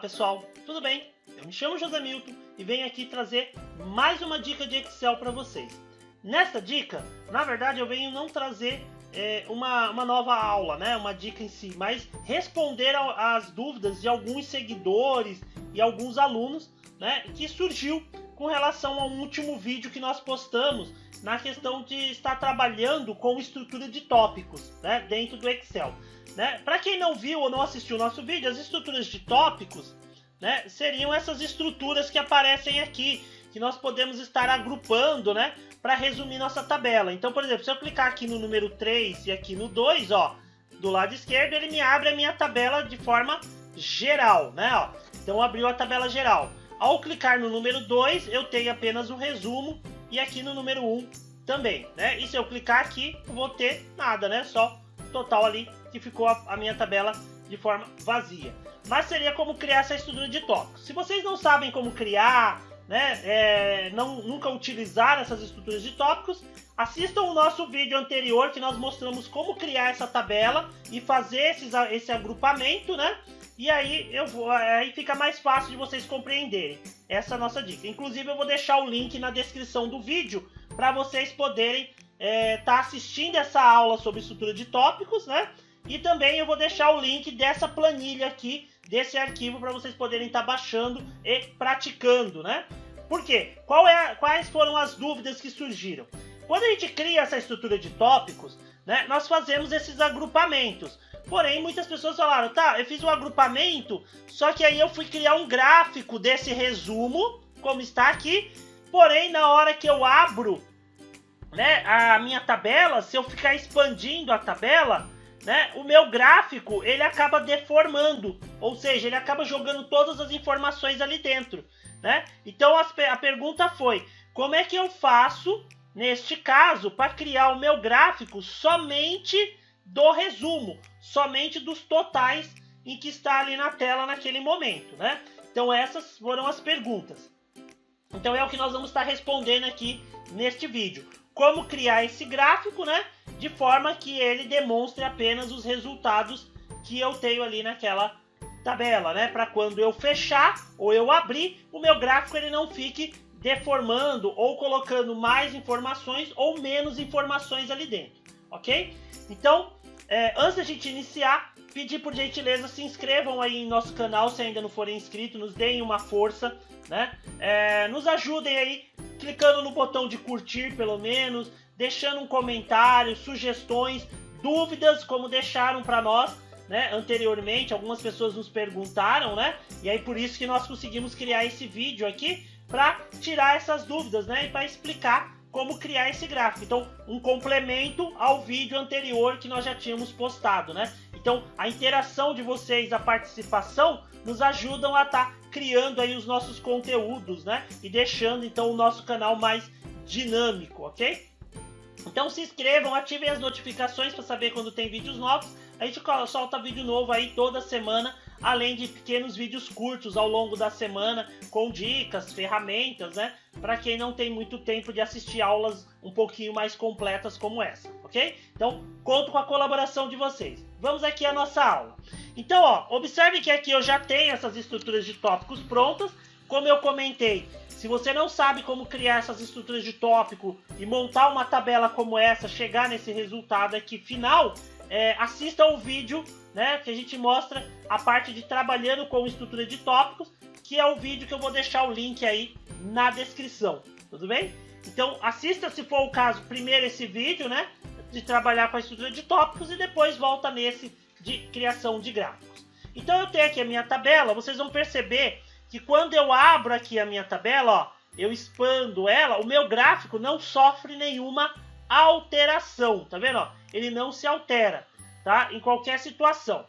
pessoal, tudo bem? Eu me chamo José Milton e venho aqui trazer mais uma dica de Excel para vocês. Nesta dica, na verdade eu venho não trazer uma nova aula, né? Uma dica em si, mas responder às dúvidas de alguns seguidores e alguns alunos, né? Que surgiu com relação ao último vídeo que nós postamos na questão de estar trabalhando com estrutura de tópicos, né? Dentro do Excel. Né? Para quem não viu ou não assistiu o nosso vídeo, as estruturas de tópicos, né, seriam essas estruturas que aparecem aqui, que nós podemos estar agrupando, né, para resumir nossa tabela. Então, por exemplo, se eu clicar aqui no número 3 e aqui no 2, ó, do lado esquerdo, ele me abre a minha tabela de forma geral, né? Ó. Então, abriu a tabela geral. Ao clicar no número 2, eu tenho apenas o resumo, e aqui no número 1 também, né? E se eu clicar aqui, eu vou ter nada, né? Só total ali que ficou a minha tabela de forma vazia. Mas seria como criar essa estrutura de tópicos. Se vocês não sabem como criar, né, nunca utilizaram essas estruturas de tópicos, assistam o nosso vídeo anterior que nós mostramos como criar essa tabela e fazer esse agrupamento, né? E aí aí fica mais fácil de vocês compreenderem essa nossa dica. Inclusive eu vou deixar o link na descrição do vídeo para vocês poderem tá assistindo essa aula sobre estrutura de tópicos, né? E também eu vou deixar o link dessa planilha aqui, desse arquivo, para vocês poderem estar baixando e praticando, né? Por quê? Quais foram as dúvidas que surgiram? Quando a gente cria essa estrutura de tópicos, né, nós fazemos esses agrupamentos. Porém, muitas pessoas falaram, tá, eu fiz um agrupamento, só que aí eu fui criar um gráfico desse resumo, como está aqui, porém, na hora que eu abro, né, a minha tabela, se eu ficar expandindo a tabela, né, o meu gráfico ele acaba deformando, ou seja, ele acaba jogando todas as informações ali dentro, né? Então a pergunta foi, como é que eu faço, neste caso, para criar o meu gráfico somente do resumo, somente dos totais em que está ali na tela naquele momento, né? Então essas foram as perguntas. Então é o que nós vamos estar respondendo aqui neste vídeo. Como criar esse gráfico, né? De forma que ele demonstre apenas os resultados que eu tenho ali naquela tabela, né? Para quando eu fechar ou eu abrir, o meu gráfico ele não fique deformando ou colocando mais informações ou menos informações ali dentro, ok? Então, antes da gente iniciar, pedir por gentileza, se inscrevam aí em nosso canal se ainda não forem inscritos, nos deem uma força, né? Nos ajudem aí, clicando no botão de curtir pelo menos, deixando um comentário, sugestões, dúvidas, como deixaram para nós, né, anteriormente. Algumas pessoas nos perguntaram, né? E aí por isso que nós conseguimos criar esse vídeo aqui, para tirar essas dúvidas, né? E para explicar como criar esse gráfico. Então, um complemento ao vídeo anterior que nós já tínhamos postado, né? Então, a interação de vocês, a participação, nos ajudam a estar criando aí os nossos conteúdos, né? E deixando, então, o nosso canal mais dinâmico, ok? Então, se inscrevam, ativem as notificações para saber quando tem vídeos novos. A gente solta vídeo novo aí toda semana, além de pequenos vídeos curtos ao longo da semana, com dicas, ferramentas, né? Para quem não tem muito tempo de assistir aulas um pouquinho mais completas como essa, ok? Então, conto com a colaboração de vocês. Vamos aqui à nossa aula. Então, ó, observe que aqui eu já tenho essas estruturas de tópicos prontas. Como eu comentei, se você não sabe como criar essas estruturas de tópico e montar uma tabela como essa, chegar nesse resultado aqui final, assista ao vídeo, né, que a gente mostra a parte de trabalhando com estrutura de tópicos, que é o vídeo que eu vou deixar o link aí na descrição, tudo bem? Então assista, se for o caso, primeiro esse vídeo, né, de trabalhar com a estrutura de tópicos, e depois volta nesse de criação de gráficos. Então eu tenho aqui a minha tabela, vocês vão perceber que quando eu abro aqui a minha tabela, ó, eu expando ela, o meu gráfico não sofre nenhuma alteração, tá vendo? Ó? Ele não se altera, tá? Em qualquer situação.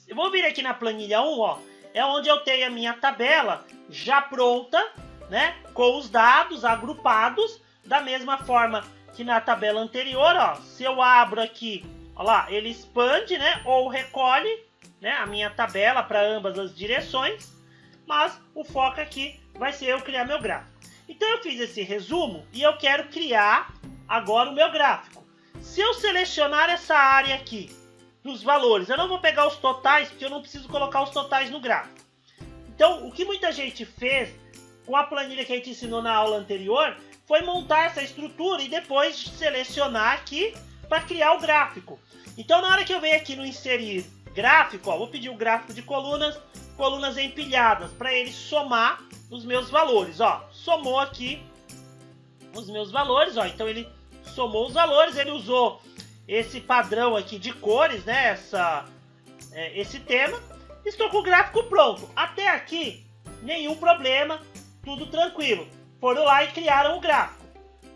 Eu vou vir aqui na planilha 1, ó, é onde eu tenho a minha tabela já pronta, né? Com os dados agrupados, da mesma forma que na tabela anterior, ó. Se eu abro aqui, ó lá, ele expande, né? Ou recolhe, né? A minha tabela para ambas as direções. Mas o foco aqui vai ser eu criar meu gráfico. Então eu fiz esse resumo e eu quero criar agora o meu gráfico. Se eu selecionar essa área aqui dos valores, eu não vou pegar os totais porque eu não preciso colocar os totais no gráfico. Então, o que muita gente fez com a planilha que a gente ensinou na aula anterior foi montar essa estrutura e depois selecionar aqui para criar o gráfico. Então, na hora que eu venho aqui no inserir gráfico, ó, vou pedir o gráfico de colunas, colunas empilhadas, para ele somar os meus valores. Ó, somou aqui os meus valores, ó, então ele somou os valores, ele usou esse padrão aqui de cores, né, esse tema. Estou com o gráfico pronto. Até aqui, nenhum problema, tudo tranquilo. Foram lá e criaram o gráfico.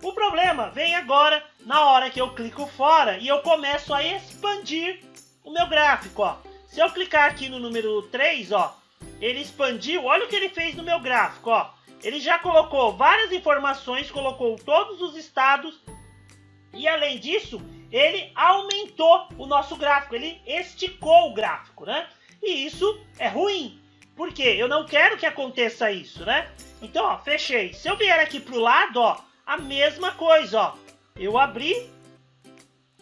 O problema vem agora na hora que eu clico fora e eu começo a expandir o meu gráfico, ó. Se eu clicar aqui no número 3, ó, ele expandiu. Olha o que ele fez no meu gráfico, ó. Ele já colocou várias informações, colocou todos os estados e, além disso, ele aumentou o nosso gráfico, ele esticou o gráfico, né? E isso é ruim, porque eu não quero que aconteça isso, né? Então, ó, fechei. Se eu vier aqui pro lado, ó, a mesma coisa, ó. Eu abri,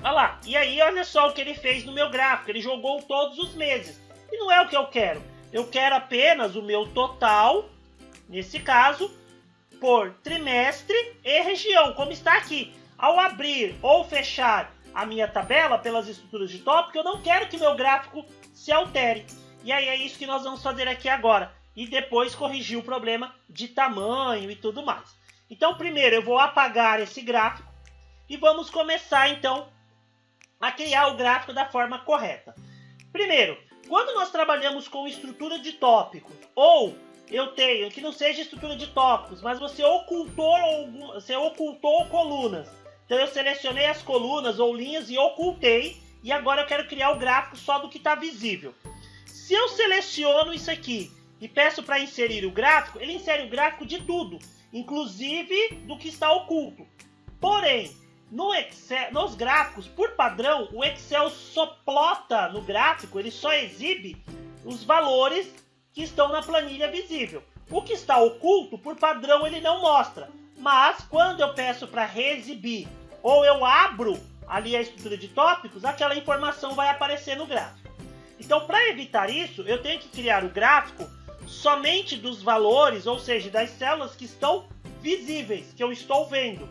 olha lá. E aí, olha só o que ele fez no meu gráfico. Ele jogou todos os meses. E não é o que eu quero. Eu quero apenas o meu total, nesse caso, por trimestre e região, como está aqui. Ao abrir ou fechar a minha tabela pelas estruturas de tópico, eu não quero que meu gráfico se altere. E aí é isso que nós vamos fazer aqui agora. E depois corrigir o problema de tamanho e tudo mais. Então, primeiro eu vou apagar esse gráfico e vamos começar, então, a criar o gráfico da forma correta. Primeiro, quando nós trabalhamos com estrutura de tópicos, ou eu tenho, que não seja estrutura de tópicos, mas você ocultou colunas. Então eu selecionei as colunas ou linhas e ocultei, e agora eu quero criar o gráfico só do que está visível. Se eu seleciono isso aqui e peço para inserir o gráfico, ele insere o gráfico de tudo, inclusive do que está oculto. Porém, no Excel, nos gráficos, por padrão, o Excel só plota no gráfico, ele só exibe os valores que estão na planilha visível. O que está oculto, por padrão, ele não mostra. Mas, quando eu peço para reexibir, ou eu abro ali a estrutura de tópicos, aquela informação vai aparecer no gráfico. Então, para evitar isso, eu tenho que criar o gráfico somente dos valores, ou seja, das células que estão visíveis, que eu estou vendo.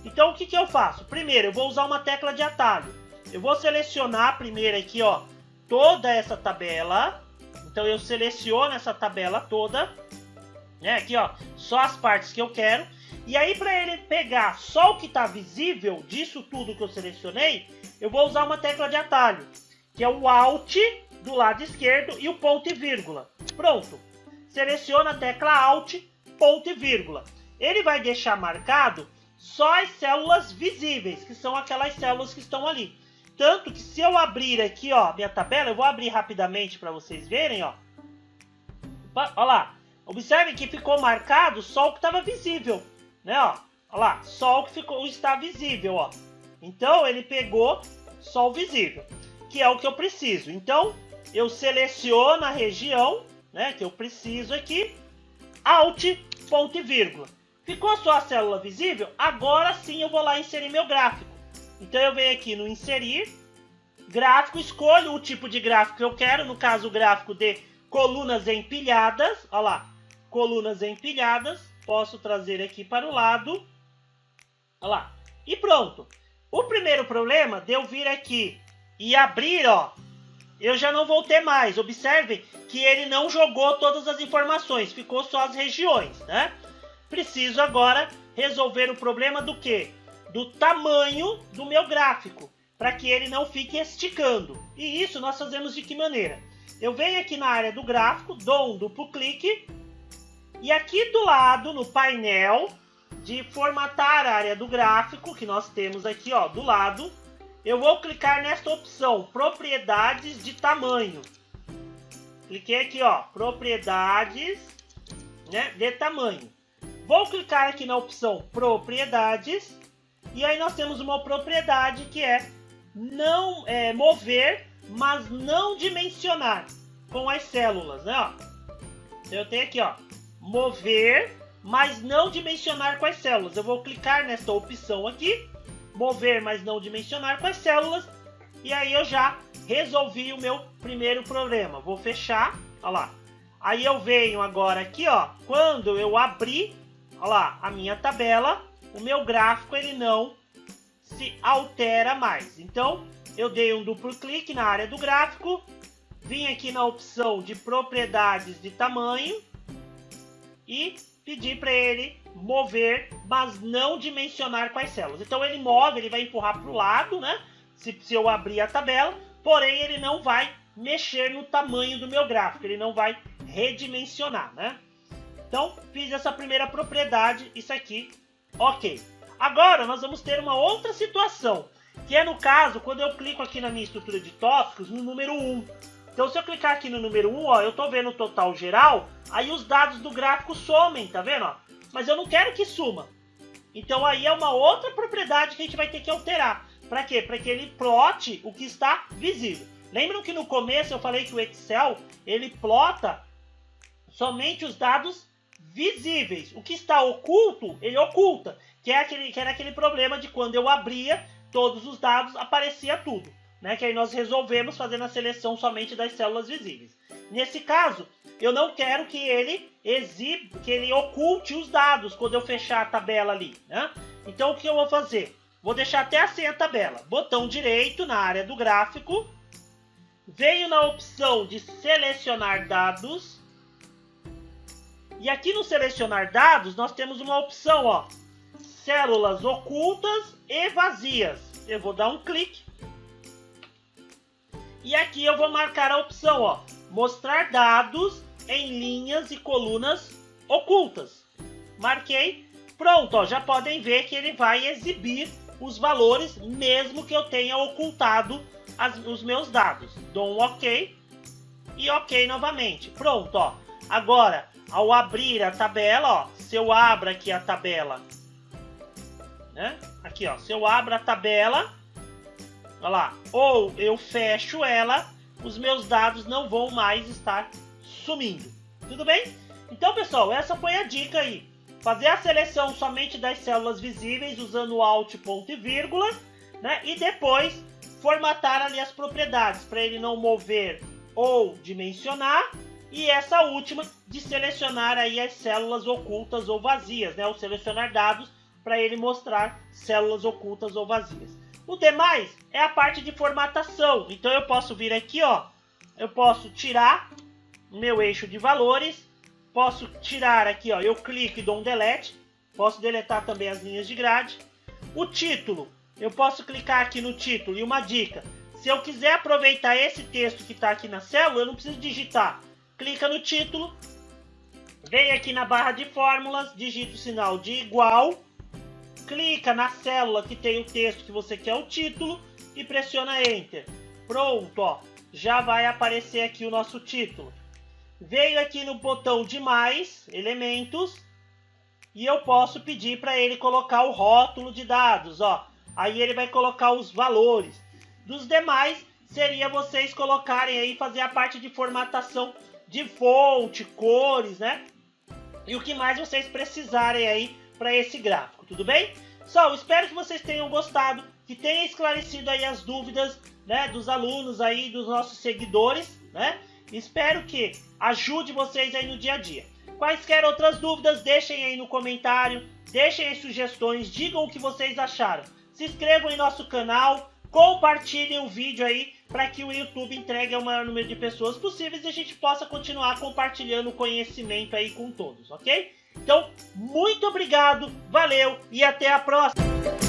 Então, o que eu faço? Primeiro, eu vou usar uma tecla de atalho. Eu vou selecionar primeiro aqui, ó, toda essa tabela. Então, eu seleciono essa tabela toda, né? Aqui, ó, só as partes que eu quero. E aí, para ele pegar só o que está visível disso tudo que eu selecionei, eu vou usar uma tecla de atalho, que é o Alt do lado esquerdo e o ponto e vírgula. Pronto. Seleciona a tecla Alt, ponto e vírgula. Ele vai deixar marcado só as células visíveis, que são aquelas células que estão ali. Tanto que se eu abrir aqui, ó, minha tabela, eu vou abrir rapidamente para vocês verem, ó. Olha lá. Observe que ficou marcado só o que estava visível, né, ó. Olha lá, só o que está visível, ó. Então, ele pegou só o visível, que é o que eu preciso. Então, eu seleciono a região, né, que eu preciso aqui, Alt, ponto e vírgula. Ficou só a célula visível? Agora sim eu vou lá inserir meu gráfico. Então eu venho aqui no inserir, gráfico, escolho o tipo de gráfico que eu quero, no caso o gráfico de colunas empilhadas, olha lá, colunas empilhadas, posso trazer aqui para o lado, olha lá, e pronto. O primeiro problema de eu vir aqui e abrir, ó, eu já não vou ter mais. Observem que ele não jogou todas as informações, ficou só as regiões, né? Preciso agora resolver o problema do quê? Do tamanho do meu gráfico, para que ele não fique esticando. E isso nós fazemos de que maneira? Eu venho aqui na área do gráfico, dou um duplo clique, e aqui do lado, no painel de formatar a área do gráfico, que nós temos aqui, ó, do lado, eu vou clicar nesta opção, propriedades de tamanho. Cliquei aqui, ó, propriedades, né, de tamanho. Vou clicar aqui na opção propriedades, e aí nós temos uma propriedade que é não mover, mas não dimensionar com as células, né, ó. Então eu tenho aqui, ó, mover, mas não dimensionar com as células. Eu vou clicar nesta opção aqui, mover, mas não dimensionar com as células, e aí eu já resolvi o meu primeiro problema. Vou fechar, olha lá. Aí eu venho agora aqui, ó, quando eu abrir, ó lá, a minha tabela, o meu gráfico ele não se altera mais. Então, eu dei um duplo clique na área do gráfico, vim aqui na opção de propriedades de tamanho e pedi para ele mover, mas não dimensionar com as células. Então ele move, ele vai empurrar para o lado, né? Se eu abrir a tabela, porém ele não vai mexer no tamanho do meu gráfico, ele não vai redimensionar, né? Então fiz essa primeira propriedade, isso aqui, ok. Agora nós vamos ter uma outra situação, que é no caso, quando eu clico aqui na minha estrutura de tópicos, no número 1. Então se eu clicar aqui no número 1, ó, eu tô vendo o total geral, aí os dados do gráfico somem, tá vendo? Ó? Mas eu não quero que suma. Então aí é uma outra propriedade que a gente vai ter que alterar. Para quê? Para que ele plote o que está visível. Lembram que no começo eu falei que o Excel, ele plota somente os dados visíveis. O que está oculto, ele oculta. Que era aquele problema de quando eu abria todos os dados, aparecia tudo. Né? Que aí nós resolvemos fazendo a seleção somente das células visíveis. Nesse caso, eu não quero que ele oculte os dados quando eu fechar a tabela ali. Né? Então o que eu vou fazer? Vou deixar até assim a tabela. Botão direito na área do gráfico. Venho na opção de selecionar dados. E aqui no selecionar dados, nós temos uma opção, ó, células ocultas e vazias. Eu vou dar um clique. E aqui eu vou marcar a opção, ó, mostrar dados em linhas e colunas ocultas. Marquei. Pronto, ó, já podem ver que ele vai exibir os valores, mesmo que eu tenha ocultado os meus dados. Dou um OK e OK novamente. Pronto, ó. Agora, ao abrir a tabela, ó, se eu abro aqui a tabela, né? Aqui, ó, se eu abro a tabela, olha lá, ou eu fecho ela, os meus dados não vão mais estar sumindo. Tudo bem? Então, pessoal, essa foi a dica aí. Fazer a seleção somente das células visíveis usando o Alt, ponto e vírgula, né? E depois formatar ali as propriedades para ele não mover ou dimensionar. E essa última de selecionar aí as células ocultas ou vazias, né? Ou selecionar dados para ele mostrar células ocultas ou vazias. O demais é a parte de formatação. Então eu posso vir aqui, ó, eu posso tirar o meu eixo de valores, posso tirar aqui, ó, eu clico e dou um delete, posso deletar também as linhas de grade. O título, eu posso clicar aqui no título e uma dica, se eu quiser aproveitar esse texto que está aqui na célula, eu não preciso digitar. Clica no título, vem aqui na barra de fórmulas, digita o sinal de igual, clica na célula que tem o texto que você quer o título e pressiona Enter. Pronto, ó, já vai aparecer aqui o nosso título. Veio aqui no botão de mais elementos e eu posso pedir para ele colocar o rótulo de dados, ó. Aí ele vai colocar os valores. Dos demais, seria vocês colocarem aí, fazer a parte de formatação de fonte, cores, né? E o que mais vocês precisarem aí para esse gráfico, tudo bem? Pessoal, espero que vocês tenham gostado, que tenha esclarecido aí as dúvidas, né, dos alunos aí, dos nossos seguidores, né? Espero que ajude vocês aí no dia a dia. Quaisquer outras dúvidas, deixem aí no comentário, deixem aí sugestões, digam o que vocês acharam. Se inscrevam em nosso canal, compartilhem o vídeo aí para que o YouTube entregue ao maior número de pessoas possíveis e a gente possa continuar compartilhando o conhecimento aí com todos, ok? Então, muito obrigado, valeu e até a próxima!